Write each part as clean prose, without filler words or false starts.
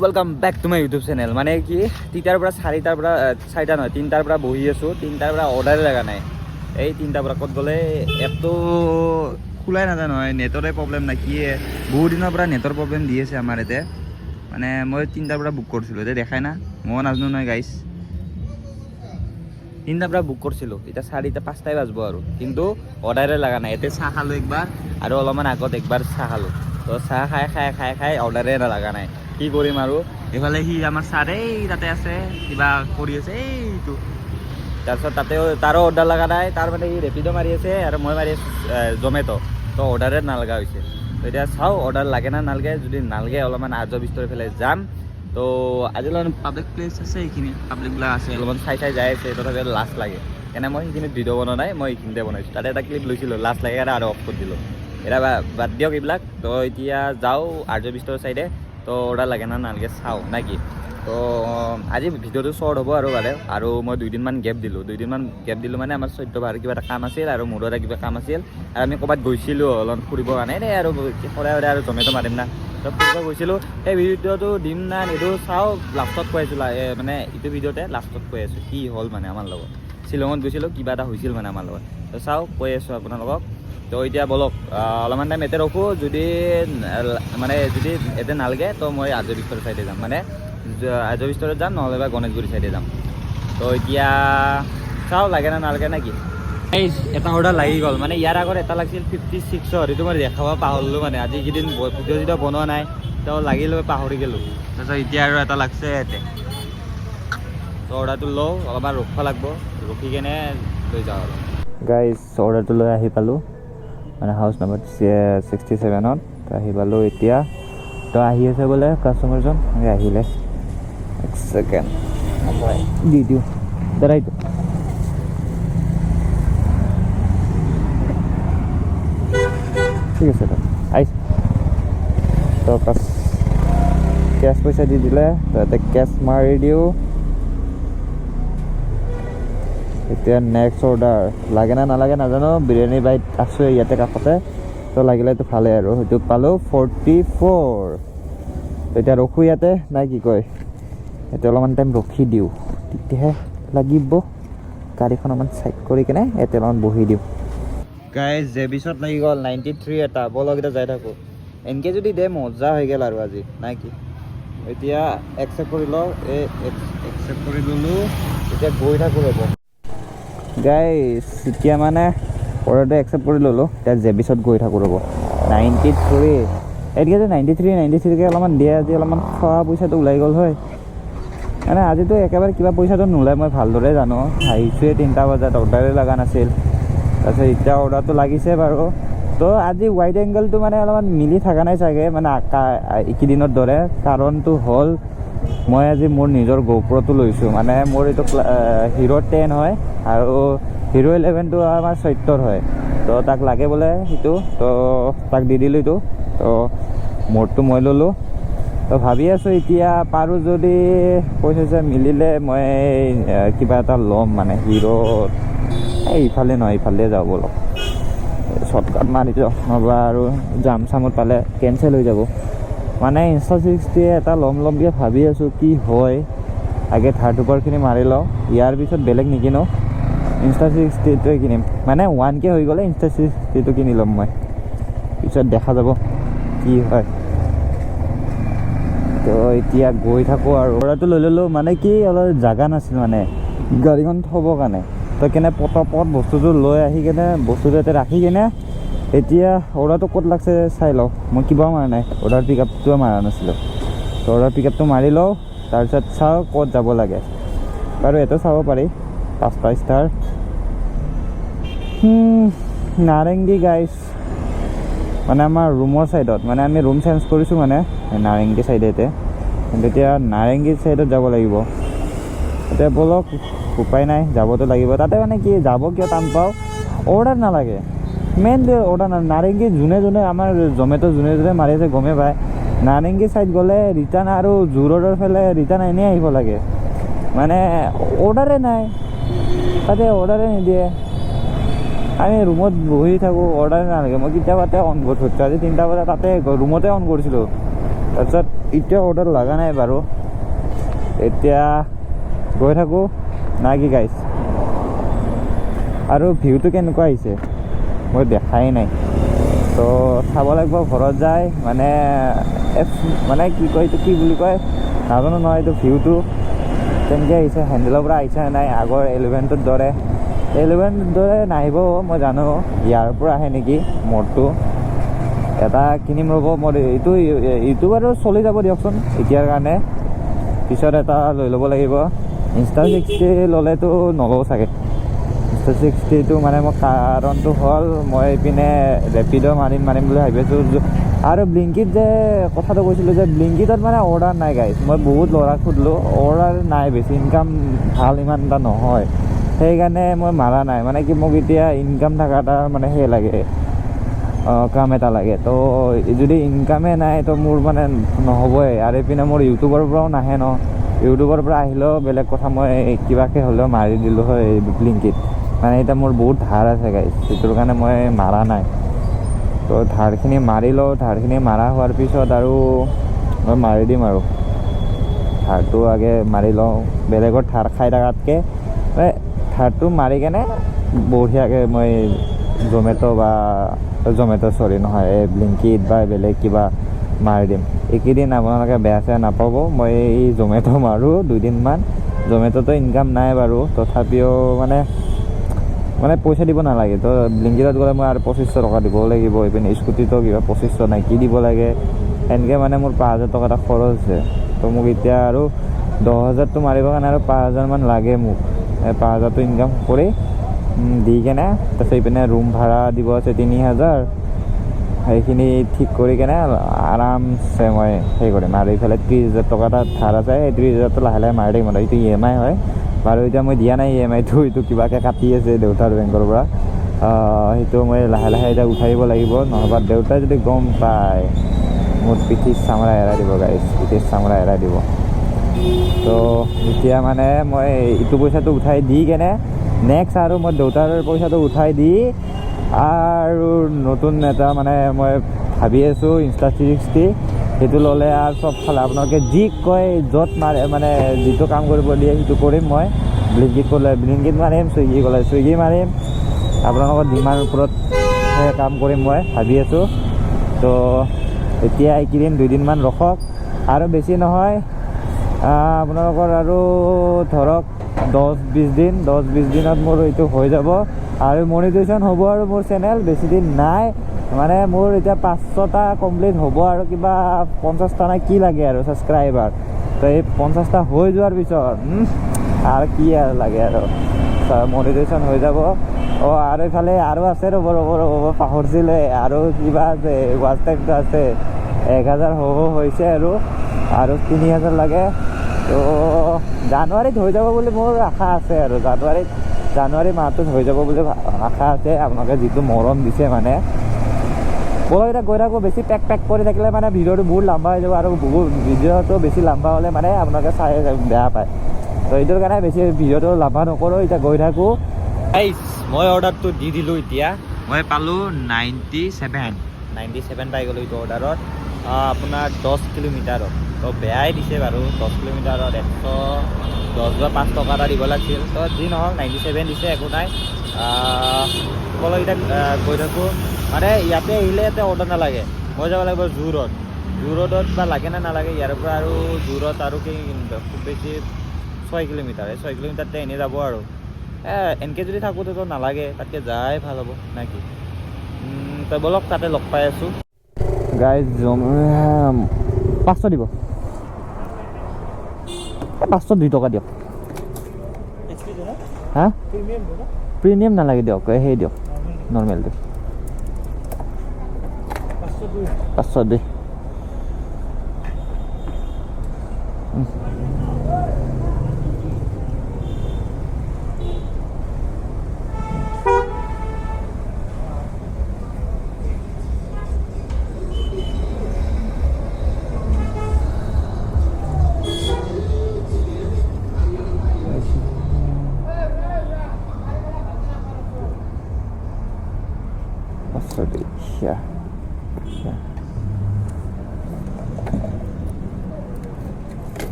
Welcome back to my YouTube channel. মানে কি তিনটাৰ পৰা চাৰিটা নহয় তিনটাৰ পৰা বহি আছোঁ, তিনটাৰ পৰা অৰ্ডাৰে লগা নাই। এই তিনটাৰ পৰা ক'ত গ'লে এপটো খোলাই নাযায় নহয়, নেটৰে প্ৰব্লেম নাই কি বহুত দিনৰ পৰা নেটৰ প্ৰব্লেম দি আছে আমাৰ ইয়াতে। মানে মই তিনটাৰ পৰা বুক কৰিছিলোঁ, এতিয়া দেখাই না, মই নাজানো নহয় গাইছ। তিনটাৰ পৰা বুক কৰিছিলোঁ, এতিয়া 4-5টাই বাজিব আৰু, কিন্তু অৰ্ডাৰে লগা নাই। ইয়াতে চাহ খালোঁ একবাৰ আৰু অলপমান আগত একবাৰ চাহ খালোঁ, তো চাহ খাই অৰ্ডাৰে লগা নাই। কি কৰিম আৰু এইফালে সি আমাৰ ছাৰেই তাতে আছে, কিবা কৰি আছে এইটো, তাৰপিছত তাৰো অৰ্ডাৰ লগা নাই। তাৰ মানে সি ৰেপিডো মাৰি আছে আৰু মই মাৰি আছোঁ জমেট', তো অৰ্ডাৰে নালগা হৈছে। তো এতিয়া চাওঁ অৰ্ডাৰ লাগে না নালগে, যদি নালগে অলপমান আজব বিস্তৰ ফালে যাম। তো আজি অলপমান পাব্লিক প্লেচ আছে, এইখিনি পাব্লিকবিলাক আছে, অলপমান চাই যাই আছে, তথাপি লাষ্ট লাগে এনে মই সেইখিনি ভিডিঅ' বনোৱা নাই, মই এইখিনিতে বনাইছোঁ। তাতে এটা ক্লিপ লৈছিলোঁ, লাষ্ট লাগে আৰু অফ কৰি দিলোঁ। এতিয়া বাদ দিয়ক এইবিলাক। তো এতিয়া যাওঁ আজব বিস্তৰ চাইডে, তো অৰ্ডাৰ লাগে না নালাগে চাওঁ না কি। তো আজি ভিডিঅ'টো শ্বৰ্ট হ'ব আৰু মই দুইদিনমান গেপ দিলোঁ মানে আমাৰ চৈত্যবাৰ কিবা এটা কাম আছিল আৰু মোৰো এটা কিবা কাম আছিল, আৰু আমি ক'ৰবাত গৈছিলোঁ অলপ ফুৰিবৰ কাৰণে। এনেই আৰু সদায় আৰু জমেট' মাৰিম না, তো ফুৰিব গৈছিলোঁ। সেই ভিডিঅ'টো দিম না নিদিওঁ চাওঁ, লাষ্টত কৈ আছোঁ, মানে এইটো ভিডিঅ'তে লাষ্টত কৈ আছোঁ কি হ'ল মানে আমাৰ লগত। শ্বিলঙত গৈছিলোঁ, কিবা এটা হৈছিল মানে আমাৰ লগত, তো চাওঁ কৈ আছোঁ আপোনালোকক। তো এতিয়া বলক অলপমান টাইম ইয়াতে ৰখোঁ, যদি ইয়াতে নালাগে তো মই আজব বিস্তৰ চাইডে যাম, মানে আজব বিস্তৰত যাম, নহ'লে বা গণেশগুৰি চাইডে যাম। তো এতিয়া চাওঁ লাগে না নালাগে নে কি। এই এটা অৰ্ডাৰ লাগি গ'ল, মানে ইয়াৰ আগত এটা লাগিছিল 56ৰ, এইটো মই দেখাব পাহৰিলোঁ, মানে আজি কেইদিন ভিডিঅ' যেতিয়া বনোৱা নাই তো লাগিলোঁ, পাহৰি গ'লোঁ। তাৰপিছত এতিয়া আৰু এটা লাগছে ইয়াতে, তো অৰ্ডাৰটো লওঁ, অলপমান ৰখিব লাগিব, ৰখি কেনে লৈ যাওঁ আৰু। গাইজ অৰ্ডাৰটো লৈ আহি পালোঁ, মানে হাউচ নাম্বাৰ 67ত আহি পালোঁ এতিয়া। তো আহি আছে বোলে কাষ্টমাৰজন, আহিলে এক ছেকেণ্ড দি দিওঁ দাদাইটো। ঠিক আছে আহিছে, তো কেছ পইচা দি দিলে, তাতে কেছ মাৰি দিওঁ। এতিয়া নেক্সট অৰ্ডাৰ লাগে না নালাগে নাজানো, বিৰিয়ানী বাইট আছোঁ ইয়াতে কাষতে, তো লাগিলেতো ভালেই আৰু। সেইটো পালোঁ 44। এতিয়া ৰখোঁ ইয়াতে নাই কি কয়, এতিয়া অলপমান টাইম ৰখি দিওঁ, তেতিয়াহে লাগিব। গাড়ীখন অলপমান চাইড কৰি কিনে ইয়াতে অলপমান বহি দিওঁ। গাইজ জেবিছত লাগি গ'ল 93 এটা, বলক এতিয়া যাই থাকোঁ। এনেকৈ যদি দে মজা হৈ গ'ল আৰু আজি নাই কি। এতিয়া একচেপ্ট কৰি লওঁ, একচেপ্ট কৰি ল'লোঁ, এতিয়া গৈ থাকোঁ ৰ'ব। গাইজ এতিয়া মানে অৰ্ডাৰটো একচেপ্ট কৰি ল'লোঁ, এতিয়া জেবিছত গৈ থাকোঁ ৰ'ব। 93 এতিয়াতো 93কে অলপমান দিয়ে, আজি অলপমান খোৱা পইচাটো ওলাই গ'ল হয়। মানে আজিতো একেবাৰে কিবা পইচাটো নোলায়, মই ভালদৰে জানো। আহিছোঁৱে 3টা বজাত, অৰ্ডাৰে লগা নাছিল, তাৰপিছত এতিয়া অৰ্ডাৰটো লাগিছে বাৰু। তো আজি ৱাইড এংগলটো মানে অলপমান মিলি থকা নাই চাগে, মানে এইকেইদিনৰ দৰে। কাৰণটো হ'ল মই আজি মোৰ নিজৰ GoProটো লৈছোঁ, মানে মোৰ এইটো হিৰ' 10 হয় আৰু হিৰ' 11টো আমাৰ চৈত্যৰ হয়। তো তাক লাগে বোলে সেইটো, তো তাক দি দিলোঁ এইটো, তো মোৰটো মই ল'লোঁ। তো ভাবি আছোঁ এতিয়া পাৰোঁ যদি পইচা মিলিলে মই কিবা এটা ল'ম, মানে হিৰ'। ইফালে নহয় ইফালে যাওঁ বলক, শ্বৰ্টকাট মাৰি যাওঁ, নহ'বা আৰু জাম চামত পালে কেঞ্চেল হৈ যাব। মানে Insta360 এটা ল'মকৈ ভাবি আছোঁ, কি হয়। আগে থাৰ্ড মাৰি লওঁ, ইয়াৰ পিছত বেলেগ নিকিনো, Insta360টোৱে কিনিম। মানে 1K হৈ গ'লে Insta360টো কিনি ল'ম মই, পিছত দেখা যাব কি হয়। তো এতিয়া গৈ থাকোঁ আৰু অৰ্ডাৰটো লৈ ল'লোঁ। মানে কি অলপ জাগা নাছিল মানে গাড়ীখন থ'বৰ কাৰণে, তো কেনে পটপট বস্তুটো লৈ আহি কেনে বস্তুটো ইয়াতে ৰাখি কেনে এতিয়া অৰ্ডাৰটো ক'ত লাগছে চাই লওঁ। মই কিবাও মাৰা নাই, অৰ্ডাৰ পিক আপটোৱে মাৰা নাছিলোঁ। তো অৰ্ডাৰ পিক আপটো মাৰি লওঁ, তাৰপিছত চাওঁ ক'ত যাব লাগে। বাৰু এইটো চাব পাৰি 5টা ষ্টাৰ নাৰেংগী গাইজ, মানে আমাৰ ৰুমৰ ছাইডত, মানে আমি ৰুম চেঞ্জ কৰিছোঁ মানে নাৰেংগী ছাইডেতে, কিন্তু এতিয়া নাৰেংগী ছাইডত যাব লাগিব। এতিয়া বলক উপায় নাই, যাবতো লাগিব। তাতে মানে কি যাব কিয় টান পাওঁ, অৰ্ডাৰ নালাগে মেইনলি, অৰ্ডাৰ নাৰেংগী যোনে আমাৰ জমেট' যোনে মাৰি আছে গমেই পায়। নাৰেংগী ছাইড গ'লে ৰিটাৰ্ণ আৰু জোৰডৰ ফালে ৰিটাৰ্ণ এনেই আহিব লাগে, মানে অৰ্ডাৰে নাই, তাতে অৰ্ডাৰে নিদিয়ে। আমি ৰুমত বহি থাকোঁ, অৰ্ডাৰে নালাগে। মই কেতিয়াবাতে অন কৰি থৈছোঁ, আজি 3টা বজাত তাতে ৰুমতে অন কৰিছিলোঁ, তাৰপিছত এতিয়া অৰ্ডাৰ লগা নাই বাৰু, এতিয়া গৈ থাকোঁ না কি গাইছ। আৰু ভিউটো কেনেকুৱা আহিছে মই দেখাই নাই, তো চাব লাগিব ঘৰত যায়। মানে মানে কি কয় এইটো, কি বুলি কয় নাজানো নহয়, এইটো ভিউটো কেনেকৈ আহিছে, হেণ্ডেলৰ পৰা আহিছে নাই আগৰ 11টোৰ দৰে। 11টোৰ দৰে নাহিব মই জানো, ইয়াৰ পৰা আহে নেকি মোৰটো। এটা কিনিম ৰ'ব, মই এইটো বাৰু চলি যাব দিয়কচোন এতিয়াৰ কাৰণে, পিছত এটা লৈ ল'ব লাগিব। Insta360 ল'লেতো নলওঁ চাগে। Insta360টো মানে মোৰ কাৰণটো হ'ল, মই এইপিনে ৰেপিড' মাৰিম বুলি ভাবি আছোঁ। আৰু ব্লিংকিত যে কথাটো কৈছিলোঁ যে ব্লিংকিতত মানে অৰ্ডাৰ নাই গাইছ। মই বহুত ল'ৰাক সুধিলোঁ, অৰ্ডাৰ নাই, বেছি ইনকাম ভাল ইমান এটা নহয়, সেইকাৰণে মই মাৰা নাই। মানে কি মোক এতিয়া ইনকাম থকা এটা মানে সেই লাগে, কাম এটা লাগে। তো যদি ইনকামে নাই তো মোৰ মানে নহ'বই। আৰু এইপিনে মোৰ ইউটিউবৰ পৰাও নাহে ন, ইউটিউবৰ পৰা আহিলেও বেলেগ কথা, মই কিবাকৈ হ'লেও মাৰি দিলোঁ হয় ব্লিংকিত। মানে এতিয়া মোৰ বহুত ধাৰ আছে গাইছ, সেইটোৰ কাৰণে মই মাৰা নাই। তো ধাৰখিনি মাৰি লওঁ, ধাৰখিনি মাৰা হোৱাৰ পিছত আৰু মই মাৰি দিম আৰু ধাৰটো আগে মাৰি লওঁ। বেলেগৰ ধাৰ খাই থকাতকৈ ধাৰটো মাৰি কেনে বঢ়িয়াকৈ মই ব্লিংকিট বা বেলেগ কিবা মাৰি দিম। এইকেইদিন আপোনালোকে বেয়া চেয়া নাপাব, মই এই জমেট' মাৰোঁ 2 দিনমান। জমেট'তো ইনকাম নাই বাৰু, তথাপিও মানে পইচা দিব নালাগে। তো ব্লিংকিটত গ'লে মই আৰু 2500 টকা দিব লাগিব, এইপিনে স্কুটিতো কিবা 2500 নাই কি দিব লাগে, এনেকৈ মানে মোৰ 5000 টকা এটা খৰচ আছে। তো মোক এতিয়া আৰু 10,000টো মাৰিবৰ কাৰণে আৰু 5000 মান লাগে মোক। 5000টো ইনকাম কৰি দি কেনে, তাৰপিছত এইপিনে ৰুম ভাড়া দিব আছে 3000, সেইখিনি ঠিক কৰি কেনে আৰামছে মই সেই কৰিম। আৰু এইফালে 30,000 টকা এটা ধাৰ আছে, সেই 30,000টো লাহে লাহে মাৰি থাকিম। এইটো EMI হয় বাৰু, এতিয়া মই দিয়া নাই EMIটো, এইটো কিবাকৈ কাটি আছে দেউতাৰ বেংকৰ পৰা। সেইটো মই লাহে লাহে এতিয়া উঠাই দিব লাগিব, নহ'বা দেউতাই যদি গম পায় মোৰ পিঠিৰ চামৰা এৰাই দিব গাইছ, পিঠিৰ চামৰা এৰাই দিব। তো এতিয়া মানে মই ইটো পইচাটো উঠাই দি কেনে নেক্সট আৰু মই দেউতাৰ পইচাটো উঠাই দি আৰু নতুন এটা মানে মই ভাবি আছোঁ Insta360, সেইটো ল'লে আৰু চবফালে আপোনালোকে যি কয় য'ত মাৰে, মানে যিটো কাম কৰিব দিয়ে সেইটো কৰিম মই। ব্লিংকিট মাৰিম, চুইগি মাৰিম, আপোনালোকৰ ডিমাৰ ওপৰত কাম কৰিম মই ভাবি আছোঁ। তো এতিয়া এইকেইদিন 2 দিনমান ৰখক, আৰু বেছি নহয় আপোনালোকৰ আৰু ধৰক 10-20 দিনত মোৰ এইটো হৈ যাব আৰু মনিটাইজেশ্যন হ'ব। আৰু মোৰ চেনেল বেছি দিন নাই, মানে মোৰ এতিয়া 500টা কমপ্লিট হ'ব আৰু কিবা 50টা নাই কি লাগে আৰু ছাবস্ক্ৰাইবাৰ। তো এই 50টা হৈ যোৱাৰ পিছত আৰু কি আৰু লাগে আৰু মনিটাইজেশ্যন হৈ যাব। আৰু এইফালে আৰু আছে, ৰ'ব পাহৰিছিলে, আৰু কিবা আছে, ৱাচ টাইমটো আছে 1000 হৈছে আৰু 3000 লাগে। তো জানুৱাৰীত হৈ যাব বুলি মোৰ আশা আছে, আৰু জানুৱাৰী মাহটোত হৈ যাব বুলি আশা আছে। আপোনালোকে যিটো মৰম দিছে মানে, ব'লক এতিয়া গৈ থাকোঁ। বেছি পেক কৰি থাকিলে মানে ভিডিঅ'টো বহুত লম্বা হৈ যাব, আৰু ভিডিঅ'টো বেছি লম্বা হ'লে মানে আপোনালোকে চাই বেয়া পায়। তো এইটোৰ কাৰণে বেছি ভিডিঅ'টো লম্বা নকৰোঁ, এতিয়া গৈ থাকোঁ। মই অৰ্ডাৰটো দি দিলোঁ, এতিয়া মই পালোঁ 97 পাই গ'লোঁ এইটো অৰ্ডাৰত, আপোনাৰ 10 কিলোমিটাৰত। তো বেয়াই দিছে বাৰু, 10 কিলোমিটাৰত 110 বা 5 টকা এটা দিব লাগিছিল। তো যি নহওক 97 দিছে, একো নাই। ব'লক এতিয়া গৈ থাকোঁ। মানে ইয়াতে আহিলে ইয়াতে অৰ্ডাৰ নালাগে, মই যাব লাগিব জু-ৰোডত বা লাগে নে নালাগে ইয়াৰ পৰা আৰু জু-ৰোড আৰু খুব বেছি 6 কিলোমিটাৰ, 6 কিলোমিটাৰতে এনেই যাব আৰু এনেকৈ যদি থাকোঁতো নালাগে, তাতকৈ যাই ভাল হ'ব নে কি? তো ব'লক তাতে লগ পাই আছোঁ গাইজ। 500 দিব, 500 2 টকা দিয়ক। হা, প্ৰিমিয়াম নালাগে দিয়ক, সেই দিয়ক নৰ্মেল দিয়ক, 502।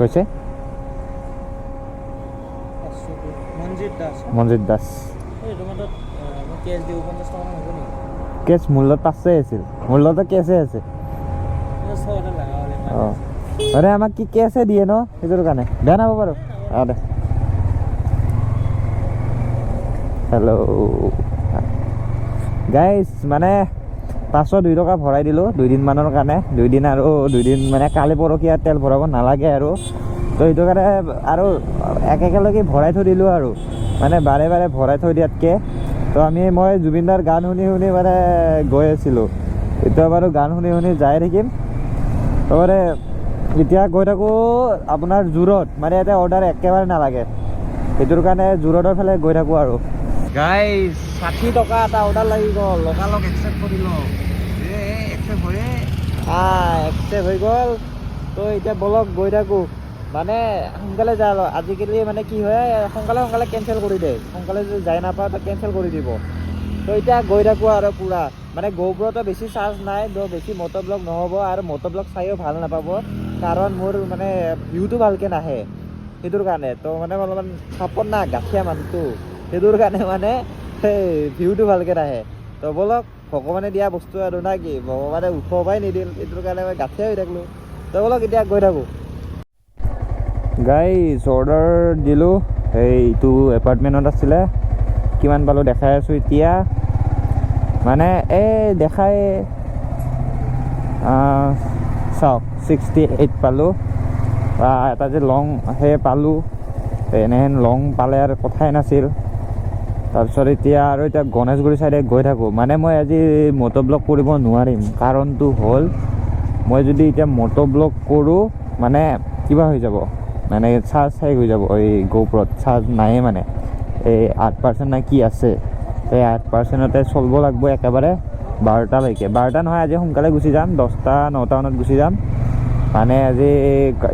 কৈছে মঞ্জিত দাস কেছ মোৰ লগত 500 আছিল মোৰ লগতো কেছে আছে অঁ আৰে আমাক কি কেছে দিয়ে ন সেইটোৰ কাৰণে বেয়া নাপাব বাৰু দে হেল্ল' গাইজ মানে 502 টকা ভৰাই দিলোঁ 2 দিনমানৰ কাৰণে 2 দিন আৰু 2 দিন মানে কালি পৰহি আৰু তেল ভৰাব নালাগে আৰু তো সেইটো কাৰণে আৰু একেলগে ভৰাই থৈ দিলোঁ আৰু মানে বাৰে বাৰে ভৰাই থৈ দিয়াতকৈ তো মই জুবিনদাৰ গান শুনি শুনি মানে গৈ আছিলোঁ এতিয়া বাৰু গান শুনি শুনি যাই থাকিম তো মানে এতিয়া গৈ থাকোঁ আপোনাৰ জোৰত মানে ইয়াতে অৰ্ডাৰ একেবাৰে নালাগে সেইটোৰ কাৰণে জোৰতৰ ফালে গৈ থাকোঁ আৰু গাইজ 60 টকা এটা অৰ্ডাৰ লাগি গ'ল লগালগ একচেপ্ট কৰিলোঁ একচেপ্ট হৈ গ'ল তো এতিয়া বলক গৈ থাকোঁ মানে সোনকালে যাই আজিকালি মানে কি হয় সোনকালে কেঞ্চেল কৰি দিয়ে সোনকালে যদি যাই নাপাওঁ তো কেঞ্চেল কৰি দিব তো এতিয়া গৈ থাকোঁ আৰু পূৰা মানে গৌপুৰতো বেছি চাৰ্জ নাই তো বেছি মটৰ ব্লগ নহ'ব আৰু মটৰ ব্লগ চাইও ভাল নাপাব কাৰণ মোৰ মানে ভিউটো ভালকৈ নাহে সেইটোৰ কাৰণে তো মানে অলপমান চাপত না গাঁঠিয়া মানুহটো সেইটোৰ কাৰণে মানে সেই ভিউটো ভালকৈ নাহে তো বলক ভগৱানে দিয়া বস্তু আৰু না কি ভগৱানে উঠাবই নিদিল সেইটোৰ কাৰণে মই গাঁঠিয়া হৈ থাকিলোঁ তো বলক এতিয়া গৈ থাকোঁ গাইজ অৰ্ডাৰ দিলোঁ এইটো এপাৰ্টমেণ্টত আছিলে কিমান পালোঁ দেখাই আছোঁ এতিয়া মানে দেখাই চাওক 68 পালোঁ বা এটা যে লং পালোঁ এনেহেন লং পালে আৰু কথাই নাছিল তাৰপিছত এতিয়া গণেশগুৰি চাইডে গৈ থাকোঁ মানে মই আজি মটো ব্লগ কৰিব নোৱাৰিম কাৰণটো হ'ল মই যদি এতিয়া মটো ব্লগ কৰোঁ মানে কিবা হৈ যাব মানে চাৰ্জ শেষ হৈ যাব এই গৌপুৰত চাৰ্জ নায়ে মানে এই 8% না কি আছে এই 8%তে চলিব লাগিব একেবাৰে 12টালৈকে 12টা নহয় আজি সোনকালে গুচি যাম 10টা 9টা মানত গুচি যাম মানে আজি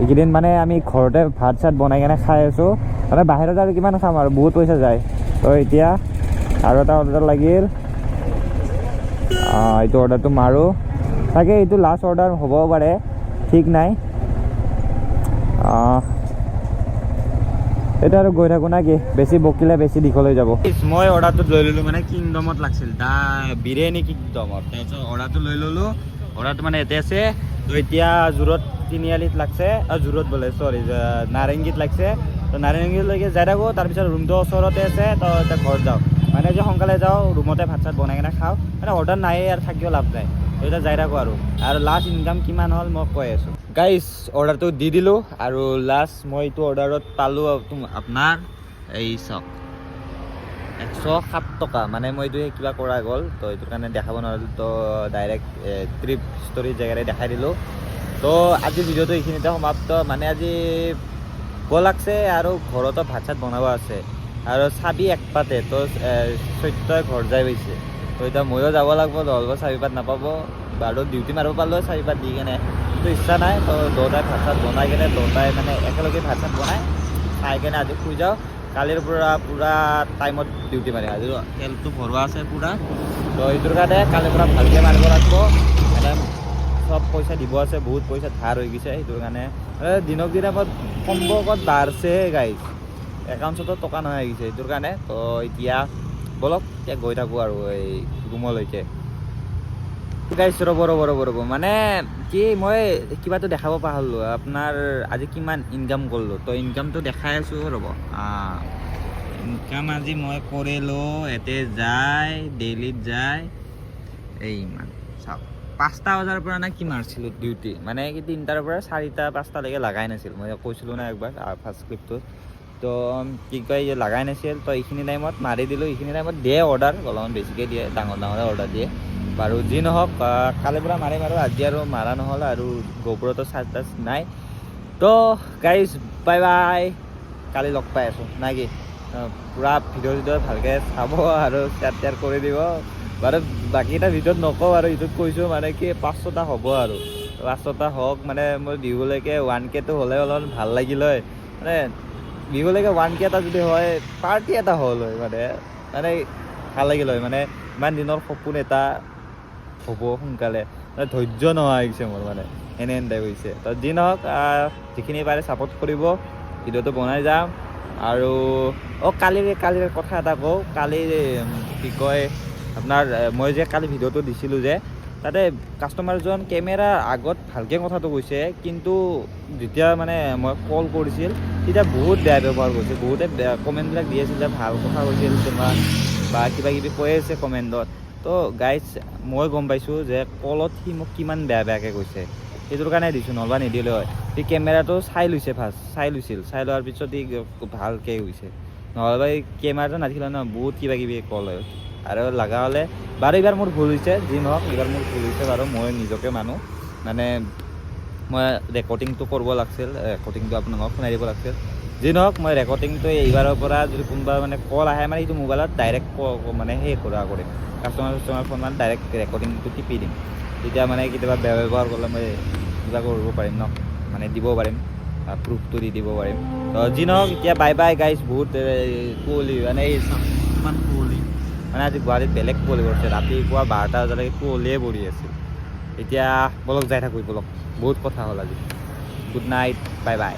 এইকেইদিন মানে আমি ঘৰতে ভাত চাত বনাই কেনে খাই আছোঁ মানে বাহিৰত আৰু কিমান খাম আৰু বহুত পইচা যায় তো এতিয়া আৰু এটা অৰ্ডাৰ লাগিল এইটো অৰ্ডাৰটো মাৰোঁ চাগে এইটো লাষ্ট অৰ্ডাৰ হ'ব পাৰে ঠিক নাই এটা আৰু গৈ থাকোঁ না কি বেছি বকিলে বেছি দীঘল হৈ যাব মই অৰ্ডাৰটো লৈ ল'লোঁ মানে কিংডমত লাগিছিল বিৰিয়ানী কিংডমত তাৰপিছত অৰ্ডাৰটো লৈ ল'লোঁ অৰ্ডাৰটো মানে ইয়াতে আছে তো এতিয়া জোৰত তিনিআলিত লাগছে জোৰত বোলে চৰি নাৰেংগীত লাগছে তো নাৰেংগীলৈকে যাই থাকোঁ তাৰপিছত ৰুমটো ওচৰতে আছে তো এতিয়া ঘৰত যাওঁ মানে যে সোনকালে যাওঁ ৰুমতে ভাত চাত বনাই কিনে খাওঁ মানে অৰ্ডাৰ নাই আৰু থাকিও লাভ নাই তো এতিয়া যাই থাকোঁ আৰু লাষ্ট ইনকাম কিমান হ'ল মই কৈ আছোঁ গাইজ অৰ্ডাৰটো দি দিলোঁ আৰু লাষ্ট মই এইটো অৰ্ডাৰত পালোঁ আপোনাৰ এই চাওক 107 টকা মানে মই এইটো কিবা কৰা গ'ল তো এইটোৰ কাৰণে দেখাব নোৱাৰিলোঁ তো ডাইৰেক্ট ট্ৰিপ ষ্টৰী জেগাৰে দেখাই দিলোঁ তো আজিৰ ভিডিঅ'টো এইখিনিতে সমাপ্ত মানে আজি ভোক লাগছে আৰু ঘৰতো ভাত চাত বনাব আছে আৰু চাবি একপাতে তো চৈত্যই ঘৰ যাই পাইছে তো এতিয়া ময়ো যাব লাগিব নহ'ব চাবি পাত নাপাব বাৰু ডিউটি মাৰিব পালোঁ চাবি পাত দি কেনে তো ইচ্ছা নাই তো দুটাই ভাত চাত বনাই কেনে দুটাই মানে একেলগে ভাত চাত বনাই খাই কেনে আজি শুই যাওঁ কালিৰ পৰা পূৰা টাইমত ডিউটি মাৰিম আজি তেলটো ভৰোৱা আছে পূৰা তো এইটোৰ কাৰণে কালিৰ পৰা ভালকৈ মাৰিব লাগিব মানে সব পইচা দিব আছে বহুত পইচা ধাৰ হৈ গৈছে সেইটোৰ কাৰণে দিনক দিনে মই সম্পৰ্কত বাঢ়ছে গাইজ একাউণ্টছতো টকা নহয় আহিছে সেইটোৰ কাৰণে তো এতিয়া বলক এতিয়া গৈ থাকোঁ আৰু এই ৰুমলৈকে গাইজ ৰ'ব মানে কি মই কিবাটো দেখাব পাহৰিলোঁ আপোনাৰ আজি কিমান ইনকাম কৰিলোঁ তো ইনকামটো দেখাই আছোঁ ৰ'ব ইনকাম আজি মই কৰিলোঁ ইয়াতে যায় ডেইলিত যায় এই ইমান চাওক 5টা বজাৰ পৰা না কি মাৰিছিলোঁ ডিউটি মানে কি 3টাৰ পৰা 4টা 5টালৈকে লাগাই নাছিল মই কৈছিলোঁ না একবাৰ ফাৰ্ষ্ট ক্লিপটোত তো কি কয় লাগাই নাছিল তো এইখিনি টাইমত মাৰি দিলোঁ এইখিনি টাইমত দিয়ে অৰ্ডাৰ অলপমান বেছিকৈ দিয়ে ডাঙৰ অৰ্ডাৰ দিয়ে বাৰু যি নহওক কালিৰ পৰা মাৰিম আৰু আজি আৰু মাৰা নহ'ল আৰু গৌপুৰতো চাৰ্জ টাৰ্জ নাই তো গাইজ বাই বাই কালি লগ পাই আছোঁ নাই কি পূৰা ভিডিঅ' ভালকৈ চাব আৰু শ্বেয়াৰ কৰি দিব বাৰু বাকীটা ভিডিঅ'ত নকওঁ আৰু এইটোত কৈছোঁ মানে কি 500টা হ'ব আৰু 500টা হওক মানে মই বিহুলৈকে 1Kটো হ'লে অলপমান ভাল লাগিল হয় মানে বিহুলৈকে 1K এটা যদি হয় পাৰ্টি এটা হ'ল হয় মানে ভাল লাগিল হয় মানে ইমান দিনৰ সপোন এটা হ'ব সোনকালে ধৈৰ্য নোহোৱা হৈছে মোৰ মানে এনে হৈছে। তো যি নহওক যিখিনি পাৰে ছাপোৰ্ট কৰিব, ভিডিঅ'টো বনাই যাম। আৰু কালিৰ কথা এটা কওঁ, কালি কি কয় আপোনাৰ মই যে কালি ভিডিঅ'টো দিছিলোঁ যে তাতে কাষ্টমাৰজন কেমেৰাৰ আগত ভালকৈ কথাটো কৈছে, কিন্তু যেতিয়া মানে মই কল কৰিছিল তেতিয়া বহুত বেয়া ব্যৱহাৰ কৰিছিল। বহুতে বেয়া কমেণ্টবিলাক দি আছিল যে ভাল কথা কৈছিল তোমাৰ বা কিবা কিবি কৈ আছে কমেণ্টত। তো গাইজ মই গম পাইছোঁ যে কলত সি মোক কিমান বেয়াকৈ কৈছে, সেইটোৰ কাৰণে দিছোঁ, নহ'বা নিদিলে হয়। সি কেমেৰাটো চাই লৈছিল চাই লোৱাৰ পিছত সি ভালকৈ কৈছে, নহ'বা এই কেমেৰাটো নাথাকিলে ন বহুত কিবা কিবি কল হয়। আৰু লগা হ'লে বাৰু এইবাৰ মোৰ ভুল হৈছে, যি নহওক এইবাৰ মোৰ ভুল হৈছে বাৰু, মই নিজকে মানো। মানে মই ৰেকৰ্ডিংটো কৰিব লাগিছিল, ৰেকৰ্ডিংটো আপোনালোকক শুনাই দিব লাগিছিল। যি নহওক মই ৰেকৰ্ডিংটো এইবাৰৰ পৰা যদি কোনোবা মানে কল আহে মানে এইটো মোবাইলত ডাইৰেক্ট মানে সেই কৰিম, কাষ্টমাৰ ফোন মানে ডাইৰেক্ট ৰেকৰ্ডিংটো টিপি দিম। তেতিয়া মানে কেতিয়াবা বেয়া ব্যৱহাৰ কৰিলে মই কিবা কৰিব পাৰিম ন, মানে দিব পাৰিম, প্ৰুফটো দি দিব পাৰিম। তো যি নহওক এতিয়া বাই বাই গাইজ। বহুত কুঁৱলী মানে এই কিমান কুঁৱলী মানে আজি গুৱাহাটীত বেলেগ কুঁৱলী পৰিছে, ৰাতিপুৱা 12টা বজালৈকে কুঁৱলীয়ে পৰি আছিল। এতিয়া বলক যাই থাকোঁ বলক, বহুত কথা হ'ল আজি। Good night, bye bye.